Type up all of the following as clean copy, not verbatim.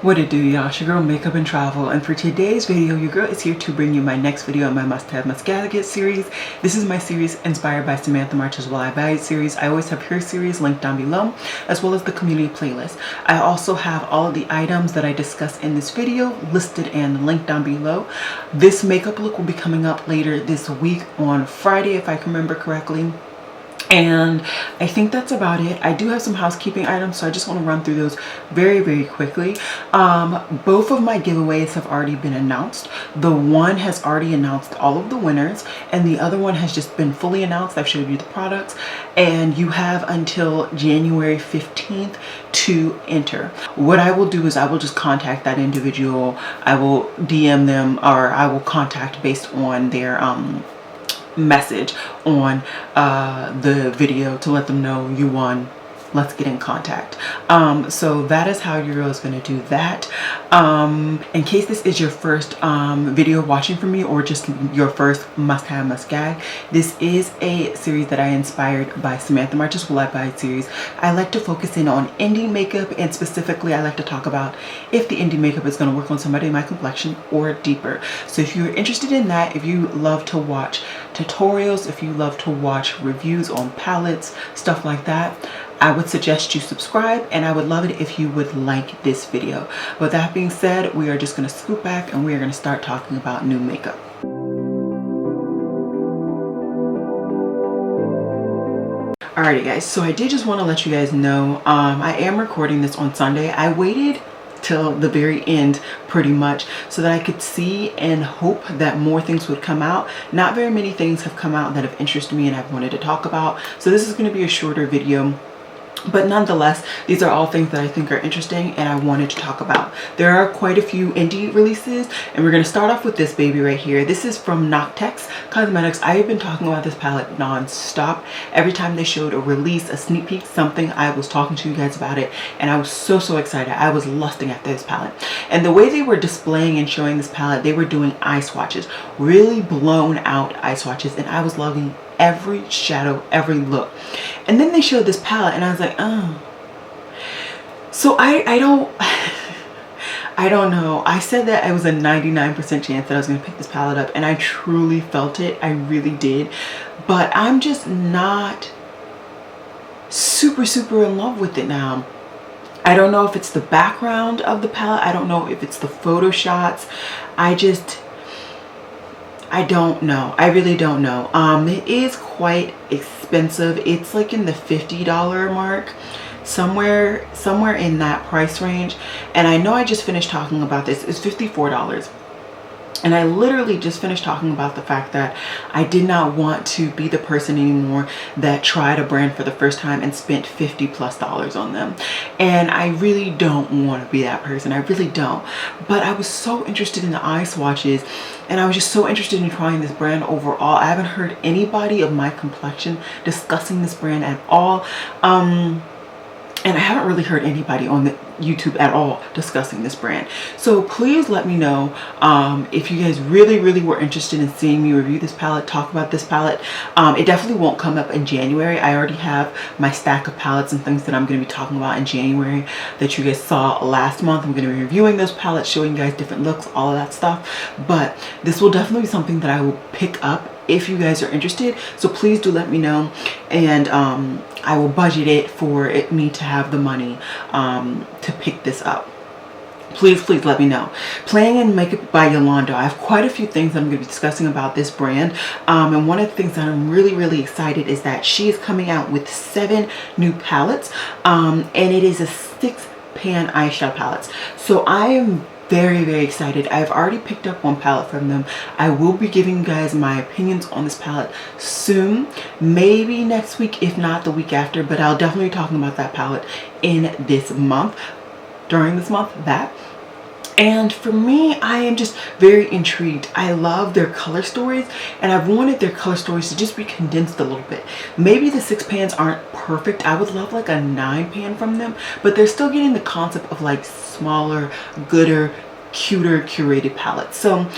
What it do, y'all? It's your girl Makeup and Travel, and for today's video your girl is here to bring you my next video in my must-have must-get series. This is my series inspired by Samantha March's Will I Buy It series. I always have her series linked down below, as well as the community playlist. I also have all of the items that I discuss in this video listed and linked down below. This makeup look will be coming up later this week on Friday, if I can remember correctly. And I think that's about it. I do have some housekeeping items, so I just want to run through those very quickly. Both of my giveaways have already been announced. The one has already announced all of the winners, and the other one has just been fully announced. I've showed you the products, and you have until January 15th to enter. What I will do is I will just contact that individual. I will DM them, or I will contact based on their message on the video to let them know you won. Let's get in contact. So that is how your girl is going to do that. In case this is your first video watching from me, or just your first must-have must-gag, this is a series that I inspired by Samantha March's Will I Buy It series. I like to focus in on indie makeup, and specifically I like to talk about if the indie makeup is going to work on somebody in my complexion or deeper. So if you're interested in that, if you love to watch tutorials, if you love to watch reviews on palettes, stuff like that, I would suggest you subscribe, and I would love it if you would like this video. With that being said, we are just going to scoot back and we are going to start talking about new makeup. Alrighty guys, so I did just want to let you guys know I am recording this on Sunday. I waited till the very end pretty much so that I could see and hope that more things would come out. Not very many things have come out that have interested me and I've wanted to talk about, so this is going to be a shorter video. But nonetheless, these are all things that I think are interesting and I wanted to talk about. There are quite a few indie releases, and we're going to start off with this baby right here. This is from Noctex Cosmetics. I have been talking about this palette non-stop. Every time they showed a release, a sneak peek, something, I was talking to you guys about it, and I was so excited. I was lusting after this palette. And the way they were displaying and showing this palette, they were doing eye swatches, really blown out eye swatches, and I was loving every shadow, every look. And then they showed this palette and I was like, oh. So I don't I don't know. I said that it was a 99% chance that I was going to pick this palette up, and I truly felt it. I really did. But I'm just not super in love with it now. I don't know if it's the background of the palette. I don't know if it's the photo shots. I don't know. I really don't know. It is quite expensive. It's like in the $50 mark, somewhere in that price range. And I know I just finished talking about this. It's $54. And I literally just finished talking about the fact that I did not want to be the person anymore that tried a brand for the first time and spent $50+ on them. And I really don't want to be that person. I really don't. But I was so interested in the eye swatches, and I was just so interested in trying this brand overall. I haven't heard anybody of my complexion discussing this brand at all. And I haven't really heard anybody on the YouTube at all discussing this brand. So please let me know if you guys really were interested in seeing me review this palette, talk about this palette. It definitely won't come up in January. I already have my stack of palettes and things that I'm going to be talking about in January that you guys saw last month. I'm going to be reviewing those palettes, showing you guys different looks, all of that stuff. But this will definitely be something that I will pick up if you guys are interested. So please do let me know, and I will budget it for me to have the money to pick this up. Please let me know. Playing in Makeup by Yolando, I have quite a few things that I'm going to be discussing about this brand. And one of the things that I'm really excited is that she is coming out with 7 new palettes. And it is a 6-pan eyeshadow palettes. So I am very excited. I've already picked up one palette from them. I will be giving you guys my opinions on this palette soon, maybe next week, if not the week after, but I'll definitely be talking about that palette in this month, during this month, that. And for me, I am just very intrigued. I love their color stories, and I've wanted their color stories to just be condensed a little bit. Maybe the 6 pans aren't perfect. I would love like a 9 pan from them, but they're still getting the concept of like smaller, gooder, cuter, curated palettes. So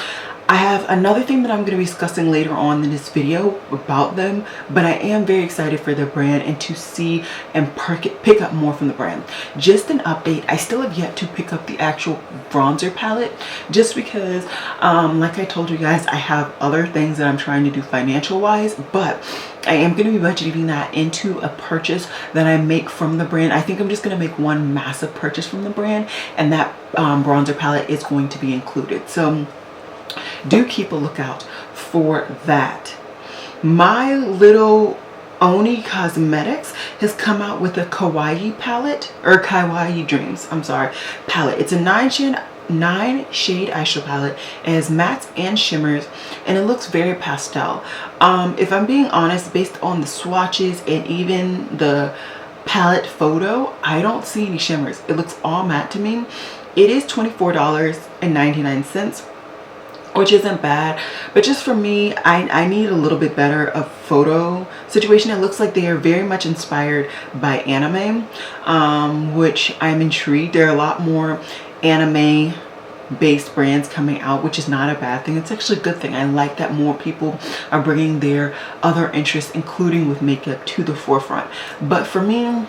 I have another thing that I'm going to be discussing later on in this video about them, but I am very excited for their brand and to see and pick up more from the brand. Just an update, I still have yet to pick up the actual bronzer palette, just because like I told you guys, I have other things that I'm trying to do financial wise, but I am going to be budgeting that into a purchase that I make from the brand. I think I'm just going to make one massive purchase from the brand, and that bronzer palette is going to be included. So do keep a lookout for that. My Little Oni Cosmetics has come out with a Kawaii palette, or Kawaii Dreams, I'm sorry, palette. It's a 9-shade eyeshadow palette. It has mattes and shimmers, and it looks very pastel. If I'm being honest, based on the swatches and even the palette photo, I don't see any shimmers. It looks all matte to me. It is $24.99, which isn't bad, but just for me, I need a little bit better of photo situation. It looks like they are very much inspired by anime, which I'm intrigued. There are a lot more anime based brands coming out, which is not a bad thing. It's actually a good thing. I like that more people are bringing their other interests, including with makeup, to the forefront. But for me,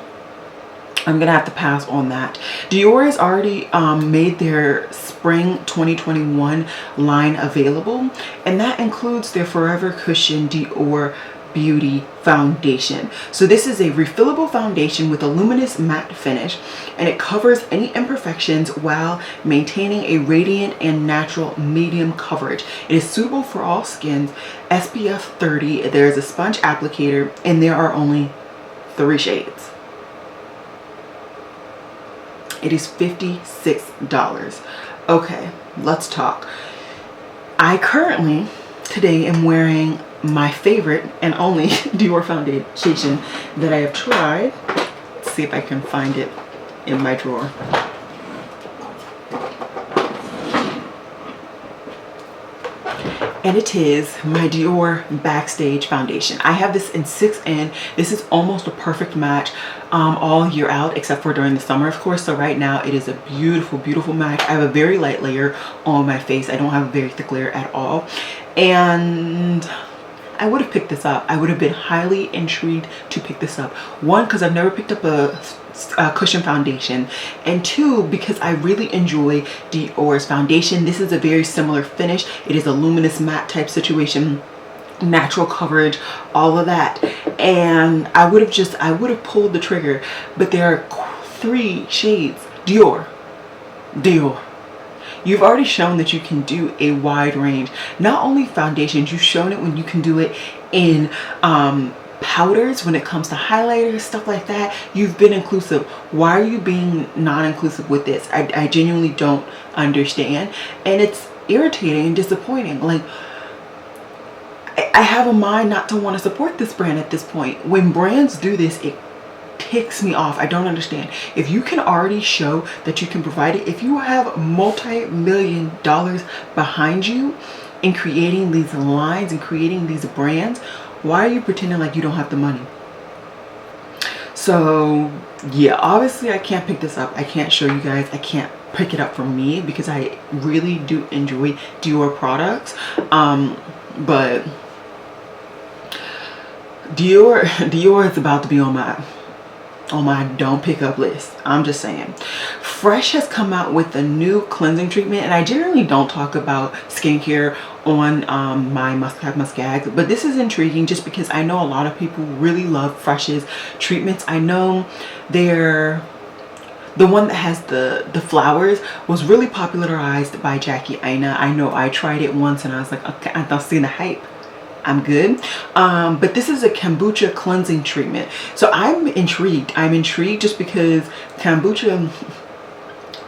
I'm gonna have to pass on that. Dior has already made their spring 2021 line available, and that includes their Forever Cushion Dior Beauty Foundation. So this is a refillable foundation with a luminous matte finish, and it covers any imperfections while maintaining a radiant and natural medium coverage. It is suitable for all skins, SPF 30. There's a sponge applicator, and there are only 3 shades. It is $56. Okay, let's talk. I currently today am wearing my favorite and only Dior foundation that I have tried. Let's see if I can find it in my drawer. And it is my Dior Backstage foundation. I have this in 6N. This is almost a perfect match all year out, except for during the summer, of course. So right now it is a beautiful, beautiful match. I have a very light layer on my face. I don't have a very thick layer at all. And I would have picked this up. I would have been highly intrigued to pick this up. 1, because I've never picked up a cushion foundation, and 2, because I really enjoy Dior's foundation. This is a very similar finish. It is a luminous matte type situation, natural coverage, all of that, and I would have pulled the trigger, but there are 3 shades. Dior. You've already shown that you can do a wide range, not only foundations, you've shown it when you can do it in powders, when it comes to highlighters, stuff like that. You've been inclusive. Why are you being non-inclusive with this? I genuinely don't understand, and it's irritating and disappointing. Like, I have a mind not to want to support this brand at this point. When brands do this, it ticks me off. I don't understand. If you can already show that you can provide it, if you have multi-million dollars behind you in creating these lines and creating these brands, why are you pretending like you don't have the money? So yeah, obviously I can't pick this up. I can't show you guys. I can't pick it up for me because I really do enjoy Dior products. But Dior is about to be on my don't pick up list. I'm just saying. Fresh has come out with a new cleansing treatment, and I generally don't talk about skincare on my must gags, but this is intriguing just because I know a lot of people really love Fresh's treatments. I know the one that has the flowers was really popularized by Jackie Aina. I know I tried it once and I was like, okay, I don't see the hype. I'm good. But this is a kombucha cleansing treatment. So I'm intrigued. I'm intrigued just because kombucha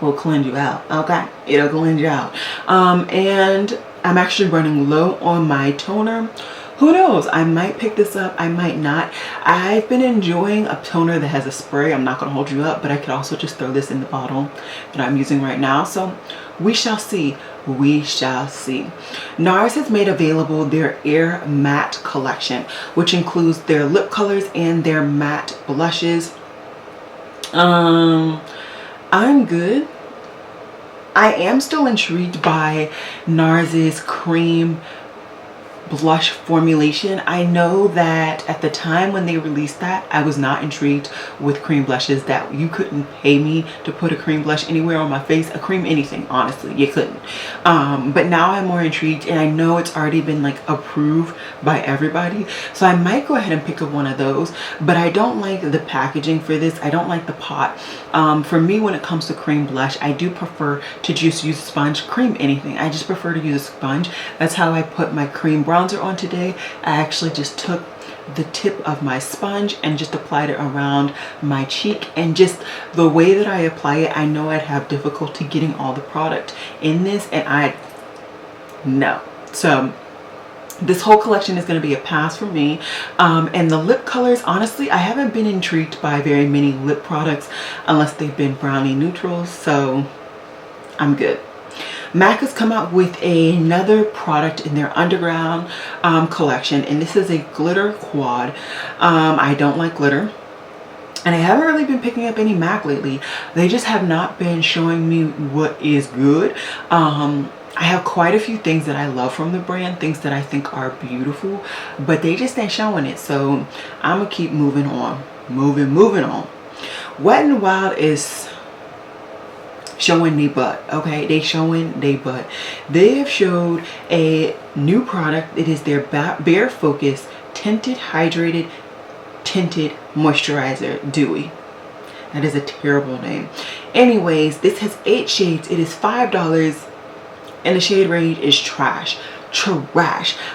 will cleanse you out. Okay, it'll cleanse you out. And I'm actually running low on my toner. Who knows? I might pick this up. I might not. I've been enjoying a toner that has a spray. I'm not going to hold you up, but I could also just throw this in the bottle that I'm using right now. So we shall see. We shall see. NARS has made available their Air Matte collection, which includes their lip colors and their matte blushes. I'm good. I am still intrigued by NARS's cream blush formulation. I know that at the time when they released that, I was not intrigued with cream blushes, that you couldn't pay me to put a cream blush anywhere on my face, a cream anything, honestly, you couldn't. But now I'm more intrigued, and I know it's already been like approved by everybody, so I might go ahead and pick up one of those. But I don't like the packaging for this. I don't like the pot. For me, when it comes to cream blush, I do prefer to just use a sponge. Cream anything, I just prefer to use a sponge. That's how I put my cream bronzer on today. I actually just took the tip of my sponge and just applied it around my cheek, and just the way that I apply it, I know I'd have difficulty getting all the product in this, and I know. So this whole collection is going to be a pass for me. And the lip colors, honestly, I haven't been intrigued by very many lip products unless they've been brownie neutrals, so I'm good. MAC has come out with another product in their underground collection, and this is a glitter quad. I don't like glitter, and I haven't really been picking up any MAC lately. They just have not been showing me what is good. I have quite a few things that I love from the brand, things that I think are beautiful, but they just ain't showing it, so I'm gonna keep moving on. Moving on. Wet n Wild is showing they butt. Okay, they showing they butt. They have showed a new product. It is their Bare Focus Tinted Hydrated Tinted Moisturizer Dewy. That is a terrible name. Anyways, this has 8 shades. It is $5, and the shade range is trash.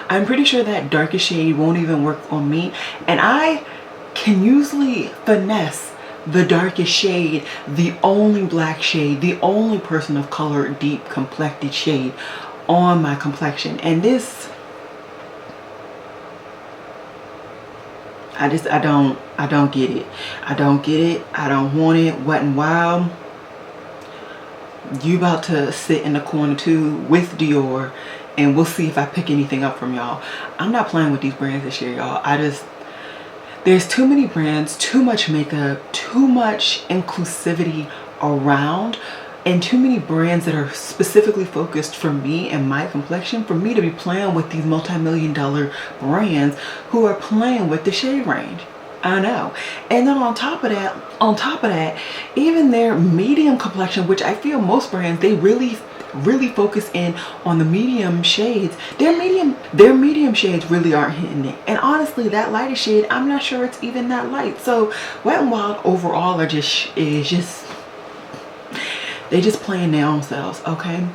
I'm pretty sure that darkest shade won't even work on me, and I can usually finesse the darkest shade, the only black shade, the only person of color deep complected shade on my complexion. And this, I don't get it. I don't get it. I don't want it. Wet n Wild, you about to sit in the corner too with Dior, and we'll see if I pick anything up from y'all. I'm not playing with these brands this year, y'all. There's too many brands, too much makeup, too much inclusivity around, and too many brands that are specifically focused for me and my complexion, for me to be playing with these multi-million-dollar brands who are playing with the shade range. I know. And then on top of that, even their medium complexion, which I feel most brands, they really focus in on the medium shades. Their medium shades really aren't hitting it, and honestly that lighter shade, I'm not sure it's even that light. So Wet n Wild overall they just playing their own selves. Okay,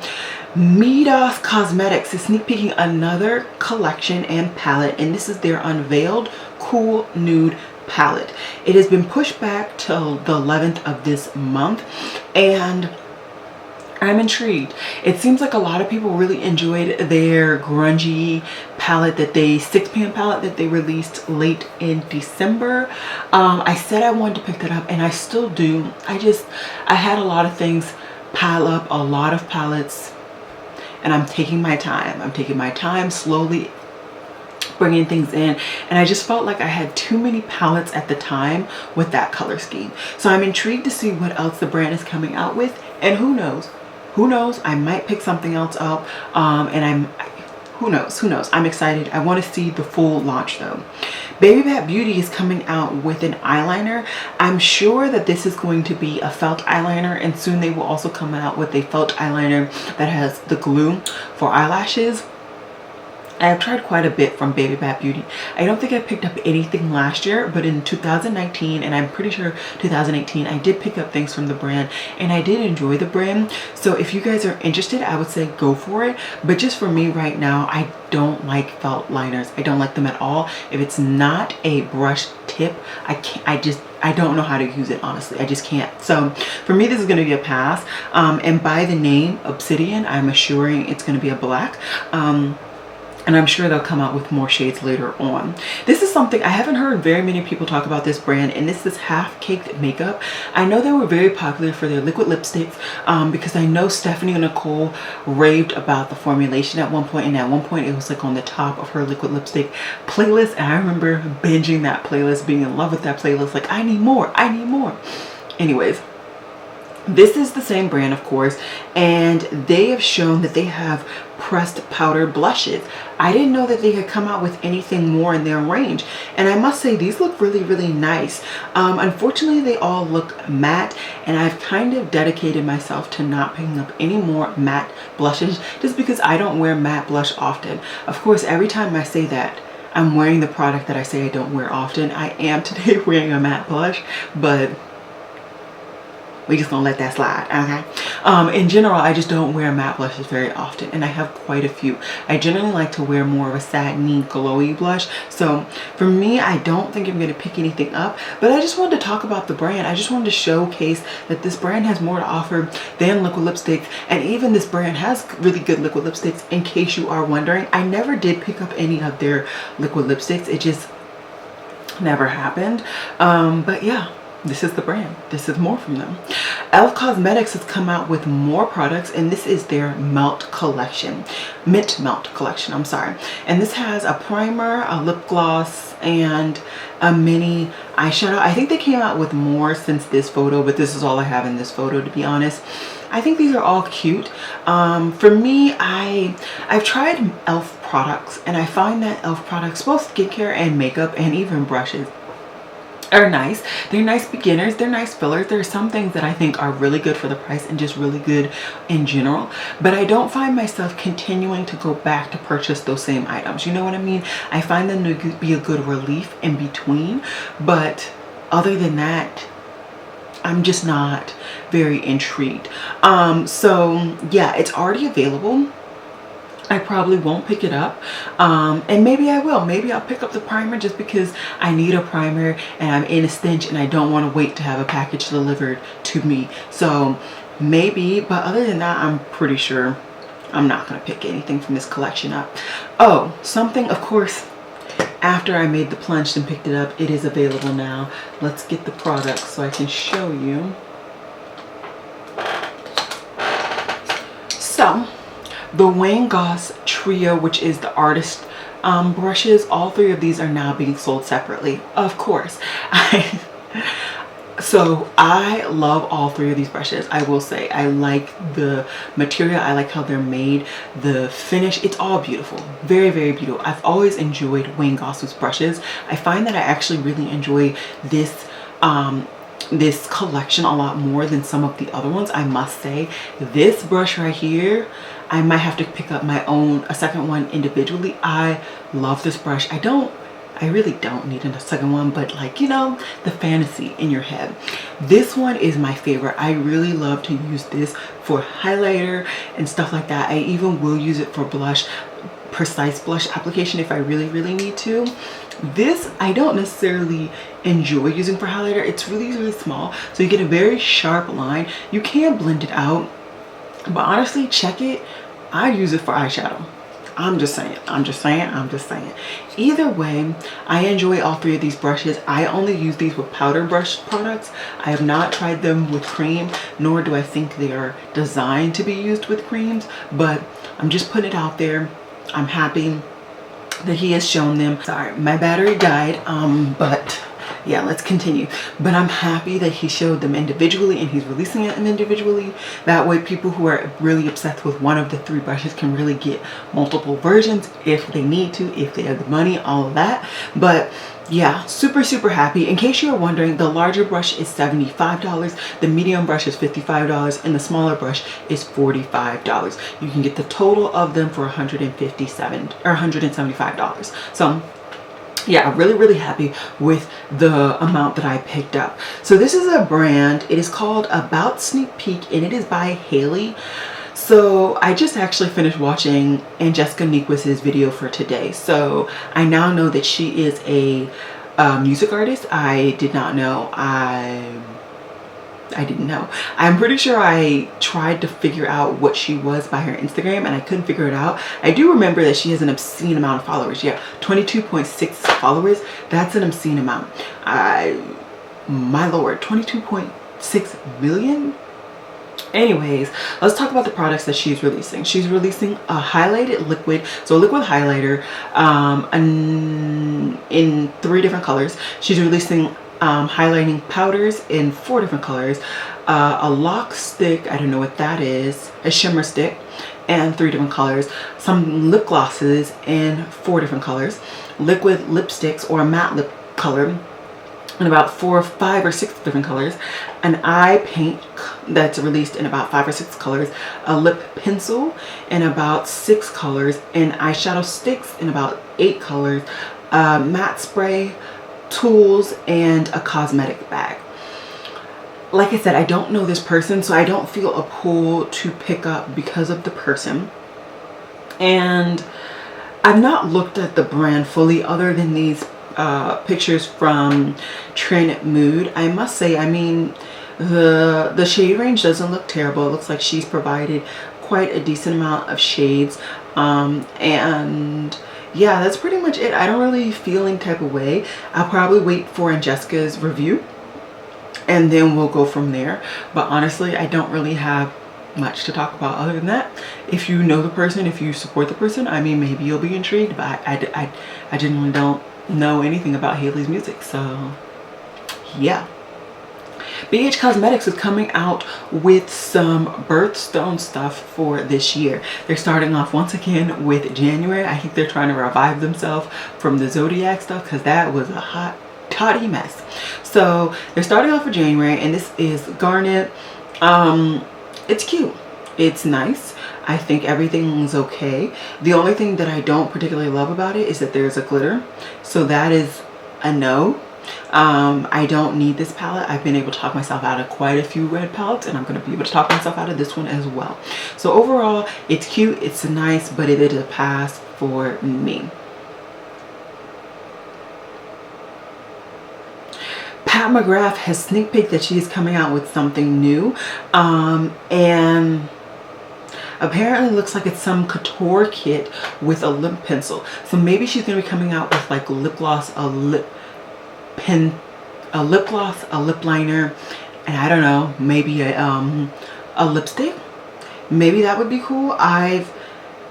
Midas Cosmetics is sneak peeking another collection and palette, and this is their Unveiled Cool Nude palette. It has been pushed back till the 11th of this month, and I'm intrigued. It seems like a lot of people really enjoyed their grungy palette, 6-pan palette that they released late in December. I said I wanted to pick that up, and I still do. I had a lot of things pile up, a lot of palettes, and I'm taking my time. I'm taking my time, slowly bringing things in, and I just felt like I had too many palettes at the time with that color scheme. So I'm intrigued to see what else the brand is coming out with, and who knows, I might pick something else up, and who knows, I'm excited. I want to see the full launch though. Baby Bat Beauty is coming out with an eyeliner. I'm sure that this is going to be a felt eyeliner, and soon they will also come out with a felt eyeliner that has the glue for eyelashes. I've tried quite a bit from Baby Bat Beauty. I don't think I picked up anything last year, but in 2019, and I'm pretty sure 2018, I did pick up things from the brand, and I did enjoy the brand. So if you guys are interested, I would say go for it. But just for me right now, I don't like felt liners. I don't like them at all. If it's not a brush tip, I don't know how to use it, honestly. I just can't. So for me, this is going to be a pass. And by the name Obsidian, I'm assuring it's going to be a black. And I'm sure they'll come out with more shades later on. This is something I haven't heard very many people talk about, this brand, and this is Half Caked Makeup. I know they were very popular for their liquid lipsticks, because I know Stephanie and Nicole raved about the formulation at one point, and at one point it was like on the top of her liquid lipstick playlist, and I remember binging that playlist, being in love with that playlist, like I need more. Anyways, This is the same brand, of course, and they have shown that they have pressed powder blushes. I didn't know that they had come out with anything more in their range, and I must say these look really, really nice. Unfortunately, they all look matte, and I've kind of dedicated myself to not picking up any more matte blushes just because I don't wear matte blush often. Of course, every time I say that, I'm wearing the product that I say I don't wear often. I am today wearing a matte blush, but we just gonna let that slide, okay? In general, I just don't wear matte blushes very often, and I have quite a few. I generally like to wear more of a satiny, glowy blush. So for me, I don't think I'm gonna pick anything up, but I just wanted to talk about the brand. I just wanted to showcase that this brand has more to offer than liquid lipsticks, and even this brand has really good liquid lipsticks, in case you are wondering. I never did pick up any of their liquid lipsticks. It just never happened. But yeah. This is the brand. This is more from them. e.l.f. Cosmetics has come out with more products, and this is their Melt collection. Mint Melt collection, I'm sorry. And this has a primer, a lip gloss, and a mini eyeshadow. I think they came out with more since this photo, but this is all I have in this photo, to be honest. I think these are all cute. For me, I've tried e.l.f. products, and I find that e.l.f. products, both skincare and makeup and even brushes, are nice. They're nice beginners, they're nice fillers. There are some things that I think are really good for the price and just really good in general, but I don't find myself continuing to go back to purchase those same items. You know what I mean? I find them to be a good relief in between, but other than that, I'm just not very intrigued. So yeah, it's already available. I probably won't pick it up, and maybe I will. Maybe I'll pick up the primer just because I need a primer and I'm in a stench and I don't want to wait to have a package delivered to me. So maybe, but other than that, I'm pretty sure I'm not going to pick anything from this collection up. Oh, something, of course, after I made the plunge and picked it up, it is available now. Let's get the product so I can show you. So the Wayne Goss Trio, which is the artist brushes, all three of these are now being sold separately, of course. So I love all three of these brushes. I will say I like the material, I like how they're made, the finish, it's all beautiful, very, very beautiful. I've always enjoyed Wayne Goss's brushes. I find that I actually really enjoy this this collection a lot more than some of the other ones, I must say. This brush right here, I might have to pick up my own, a second one individually. I love this brush. I really don't need a second one, but like, you know, the fantasy in your head. This one is my favorite. I really love to use this for highlighter and stuff like that. I even will use it for blush, precise blush application if I really, really need to. This I don't necessarily enjoy using for highlighter. It's really, really small, so you get a very sharp line. You can blend it out, but honestly, check it. I use it for eyeshadow. I'm just saying. Either way, I enjoy all three of these brushes. I only use these with powder brush products. I have not tried them with cream, nor do I think they are designed to be used with creams, but I'm just putting it out there. I'm happy that he has shown them. Sorry, my battery died, but yeah, let's continue. But I'm happy that he showed them individually and he's releasing them individually. That way people who are really obsessed with one of the three brushes can really get multiple versions if they need to, if they have the money, all of that. But yeah, super, super happy. In case you are wondering, the larger brush is $75, the medium brush is $55, and the smaller brush is $45. You can get the total of them for $175. So yeah, really, really happy with the amount that I picked up. So this is a brand, it is called About Sneak Peek, and it is by Haley. So I just actually finished watching Angelica Niequiz's video for today. So I now know that she is a music artist. I did not know. I didn't know. I'm pretty sure I tried to figure out what she was by her Instagram and I couldn't figure it out. I do remember that she has an obscene amount of followers. Yeah, 22.6 followers. That's an obscene amount. My lord, 22.6 million? Anyways, let's talk about the products that she's releasing. She's releasing a highlighted liquid, so a liquid highlighter in 3 different colors. She's releasing highlighting powders in 4 different colors, a lock stick, I don't know what that is, a shimmer stick, and 3 different colors, some lip glosses in 4 different colors, liquid lipsticks or a matte lip color in about 4, 5, or 6 different colors, an eye paint that's released in about 5 or 6 colors, a lip pencil in about 6 colors, and eyeshadow sticks in about 8 colors, matte spray, tools, and a cosmetic bag. Like I said, I don't know this person, so I don't feel a pull to pick up because of the person. And I've not looked at the brand fully other than these pictures from Trend Mood. I must say, I mean, the shade range doesn't look terrible. It looks like she's provided quite a decent amount of shades. And yeah, that's pretty much it. I don't really feel any type of way. I'll probably wait for Jessica's review and then we'll go from there. But honestly, I don't really have much to talk about other than that. If you know the person, if you support the person, I mean, maybe you'll be intrigued, but I genuinely don't know anything about Hailey's music, so yeah. BH Cosmetics is coming out with some birthstone stuff for this year. They're starting off once again with January. I think they're trying to revive themselves from the Zodiac stuff because that was a hot toddy mess. So they're starting off with January, and this is Garnet. It's cute, it's nice. I think everything's okay. The only thing that I don't particularly love about it is that there's a glitter, so that is a no. I don't need this palette. I've been able to talk myself out of quite a few red palettes, and I'm going to be able to talk myself out of this one as well. So overall, it's cute, it's nice, but it is a pass for me. McGrath has sneak peeked that she's coming out with something new, and apparently looks like it's some couture kit with a lip pencil. So maybe she's going to be coming out with like lip gloss, a lip gloss, a lip liner, and I don't know, maybe a lipstick. Maybe that would be cool. I've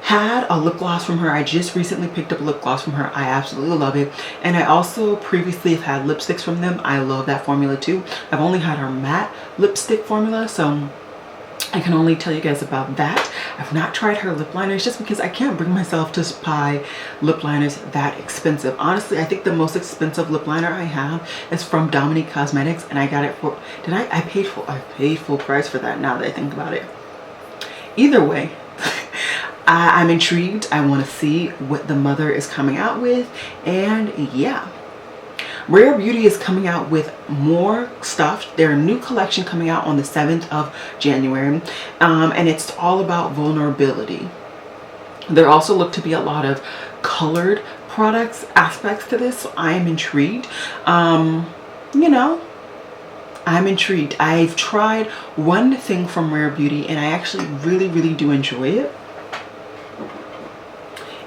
had a lip gloss from her. I just recently picked up a lip gloss from her. I absolutely love it. And I also previously have had lipsticks from them. I love that formula too. I've only had her matte lipstick formula, so I can only tell you guys about that. I've not tried her lip liners just because I can't bring myself to buy lip liners that expensive. Honestly, I think the most expensive lip liner I have is from Dominique Cosmetics, and I got it for, I paid full price for that now that I think about it. Either way, I'm intrigued. I want to see what the mother is coming out with, and yeah. Rare Beauty is coming out with more stuff. Their new collection coming out on the 7th of January, and it's all about vulnerability. There also look to be a lot of colored products aspects to this, so I am intrigued. You know, I'm intrigued. I've tried one thing from Rare Beauty, and I actually really do enjoy it.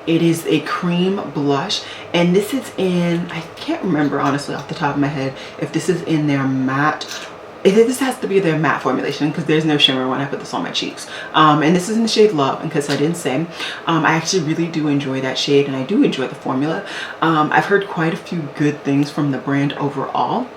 It is a cream blush, and this is in, I can't remember honestly off the top of my head if this is in their matte. This has to be their matte formulation because there's no shimmer when I put this on my cheeks. And this is in the shade Love, in case I didn't say. I actually really do enjoy that shade, and I do enjoy the formula. I've heard quite a few good things from the brand overall.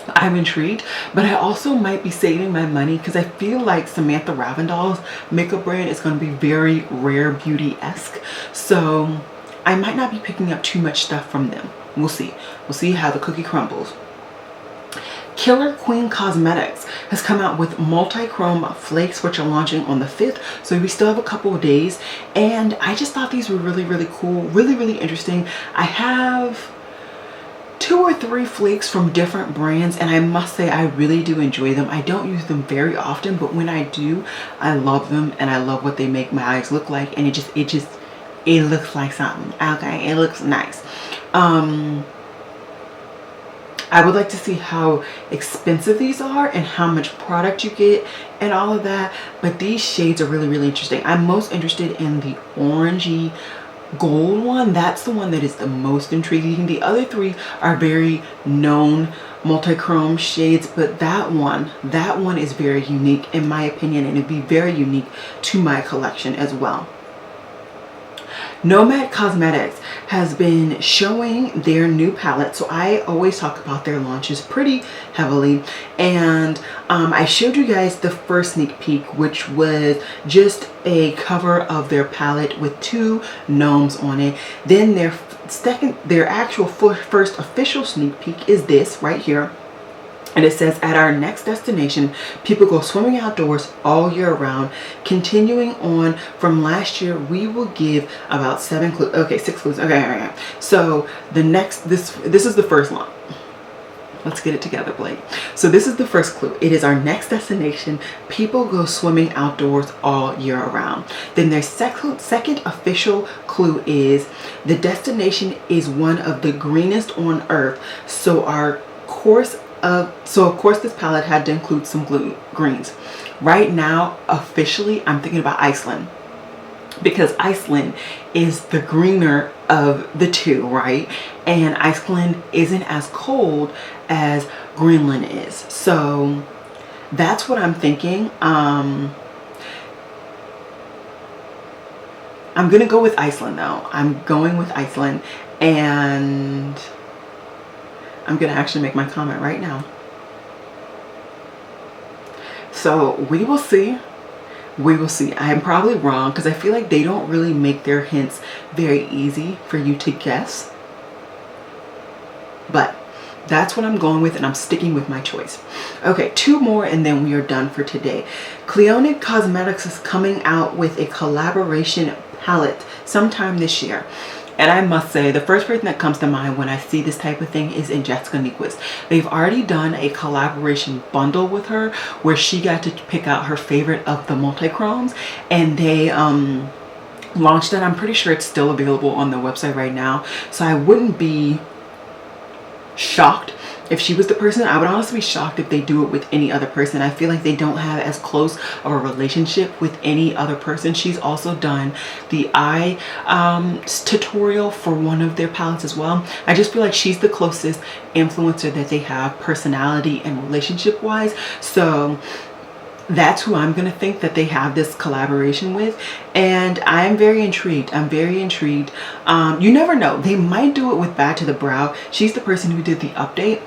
I'm intrigued, but I also might be saving my money because I feel like Samantha Ravindal's makeup brand is going to be very Rare Beauty-esque. So I might not be picking up too much stuff from them. We'll see. We'll see how the cookie crumbles. Killer Queen Cosmetics has come out with multi-chrome flakes, which are launching on the 5th. So we still have a couple of days. And I just thought these were really cool, really interesting. I have 2 or 3 flakes from different brands, and I must say I really do enjoy them. I don't use them very often, but when I do, I love them, and I love what they make my eyes look like, and it looks like something. Okay, it looks nice. I would like to see how expensive these are and how much product you get and all of that, but these shades are really interesting. I'm most interested in the orangey gold one. That's the one that is the most intriguing. The other 3 are very known multi-chrome shades, but that one is very unique in my opinion, and it'd be very unique to my collection as well. Nomad Cosmetics has been showing their new palette. So I always talk about their launches pretty heavily. And I showed you guys the first sneak peek, which was just a cover of their palette with 2 gnomes on it. Then their actual first official sneak peek is this right here. And it says, at our next destination, people go swimming outdoors all year round. Continuing on from last year, we will give about 7 clues. Okay, 6 clues. Okay, all right. So the next, this is the first one. Let's get it together, Blake. So this is the first clue. It is our next destination. People go swimming outdoors all year around. Then their second official clue is the destination is one of the greenest on earth. So of course this palette had to include some greens. Right now, officially, I'm thinking about Iceland, because Iceland is the greener of the 2, right? And Iceland isn't as cold as Greenland is. So that's what I'm thinking. I'm gonna go with Iceland though. I'm going with Iceland, and I'm gonna actually make my comment right now. So we will see. We will see. I am probably wrong, because I feel like they don't really make their hints very easy for you to guess. But that's what I'm going with, and I'm sticking with my choice. Okay, 2 more and then we are done for today. Clionadh Cosmetics is coming out with a collaboration palette sometime this year. And I must say, the first person that comes to mind when I see this type of thing is Jessica Nyquist. They've already done a collaboration bundle with her where she got to pick out her favorite of the multi-chromes, and they launched it. I'm pretty sure it's still available on the website right now. So I wouldn't be shocked if she was the person. I would honestly be shocked if they do it with any other person. I feel like they don't have as close of a relationship with any other person. She's also done the eye tutorial for one of their palettes as well. I just feel like she's the closest influencer that they have, personality and relationship wise. So that's who I'm gonna think that they have this collaboration with, and I'm very intrigued. I'm very intrigued. You never know, they might do it with Bad to the Brow. She's the person who did the update,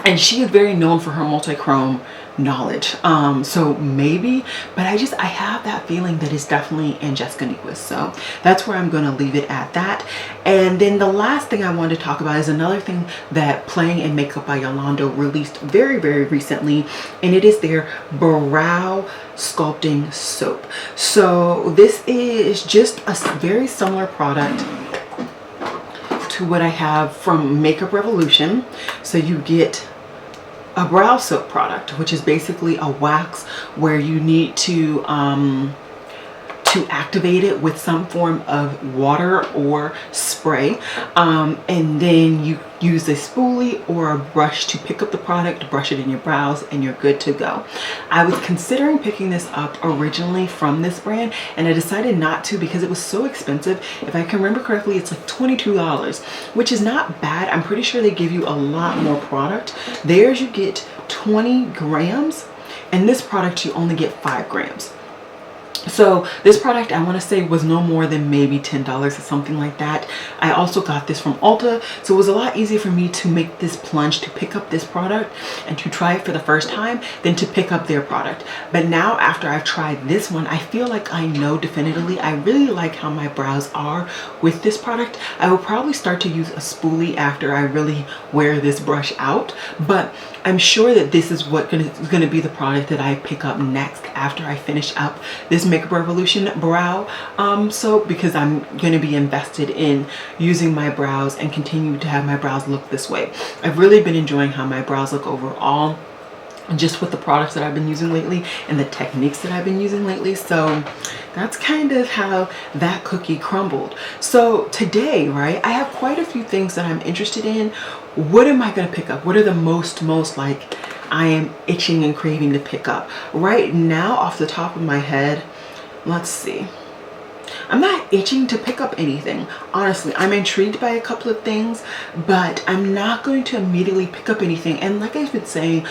and she is very known for her multi-chrome knowledge. So maybe, but I have that feeling that it's definitely in Jessica Nyquist. So that's where I'm going to leave it at that. And then the last thing I wanted to talk about is another thing that Playing in Makeup by Yolando released very, very recently, and it is their brow sculpting soap. So this is just a very similar product to what I have from Makeup Revolution. So you get a brow soap product, which is basically a wax where you need to activate it with some form of water or spray, and then you use a spoolie or a brush to pick up the product, brush it in your brows, and you're good to go. I was considering picking this up originally from this brand, and I decided not to because it was so expensive. If I can remember correctly, it's like $22, which is not bad. I'm pretty sure they give you a lot more product. Theirs you get 20 grams, and this product you only get 5 grams. So this product, I want to say, was no more than maybe $10 or something like that. I also got this from Ulta, so it was a lot easier for me to make this plunge to pick up this product and to try it for the first time than to pick up their product. But now after I've tried this one, I feel like I know definitively I really like how my brows are with this product. I will probably start to use a spoolie after I really wear this brush out, but I'm sure that this is what is going to be the product that I pick up next after I finish up this Makeup Revolution brow soap, because I'm going to be invested in using my brows and continue to have my brows look this way. I've really been enjoying how my brows look overall, just with the products that I've been using lately and the techniques that I've been using lately. So that's kind of how that cookie crumbled. So today, right, I have quite a few things that I'm interested in. What am I going to pick up? What are the most like I am itching and craving to pick up right now off the top of my head? Let's see. I'm not itching to pick up anything. Honestly, I'm intrigued by a couple of things, but I'm not going to immediately pick up anything. And like I've been saying,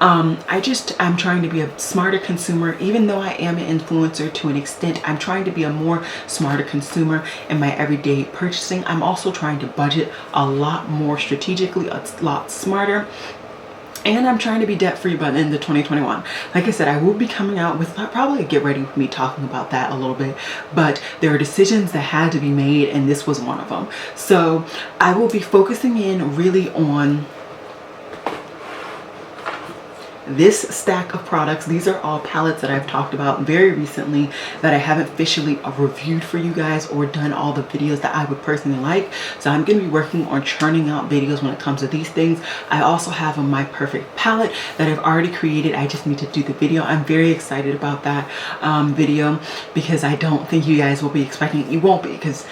I'm trying to be a smarter consumer. Even though I am an influencer to an extent, I'm trying to be a more smarter consumer in my everyday purchasing. I'm also trying to budget a lot more strategically, a lot smarter. And I'm trying to be debt free by the end of 2021. Like I said, I will be coming out with probably a get ready with me talking about that a little bit, but there are decisions that had to be made, and this was one of them. So I will be focusing in really on this stack of products. These are all palettes that I've talked about very recently that I haven't officially reviewed for you guys or done all the videos that I would personally like. So I'm going to be working on churning out videos when it comes to these things. I also have a My Perfect palette that I've already created. I just need to do the video. I'm very excited about that video because I don't think you guys will be expecting, you won't be, because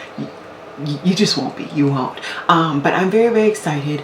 you just won't be, you won't. But I'm very, very excited.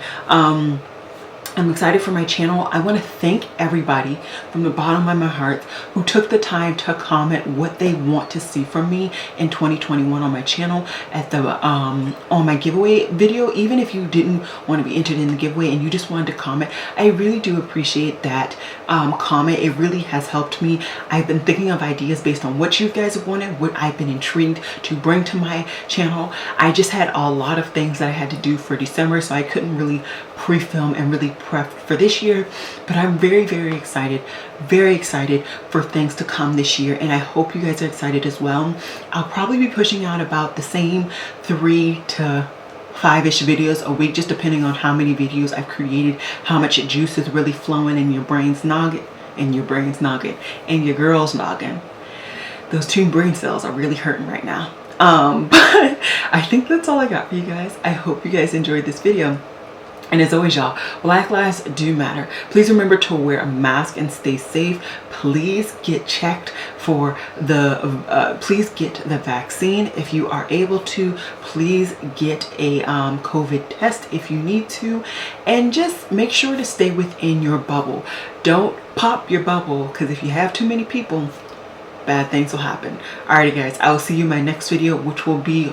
I'm excited for my channel. I want to thank everybody from the bottom of my heart who took the time to comment what they want to see from me in 2021 on my channel at the on my giveaway video. Even if you didn't want to be entered in the giveaway and you just wanted to comment, I really do appreciate that comment. It really has helped me. I've been thinking of ideas based on what you guys have wanted, what I've been intrigued to bring to my channel. I just had a lot of things that I had to do for December, so I couldn't really pre-film and really prep for this year, but I'm very, very excited for things to come this year, and I hope you guys are excited as well. I'll probably be pushing out about the same 3 to 5-ish videos a week, just depending on how many videos I've created, how much juice is really flowing in your brain's noggin, and your girl's noggin. Those 2 brain cells are really hurting right now. But I think that's all I got for you guys. I hope you guys enjoyed this video. And as always, y'all, Black lives do matter. Please remember to wear a mask and stay safe. Please get checked for the, please get the vaccine if you are able to. Please get a COVID test if you need to. And just make sure to stay within your bubble. Don't pop your bubble, because if you have too many people, bad things will happen. Alrighty guys, I will see you in my next video, which will be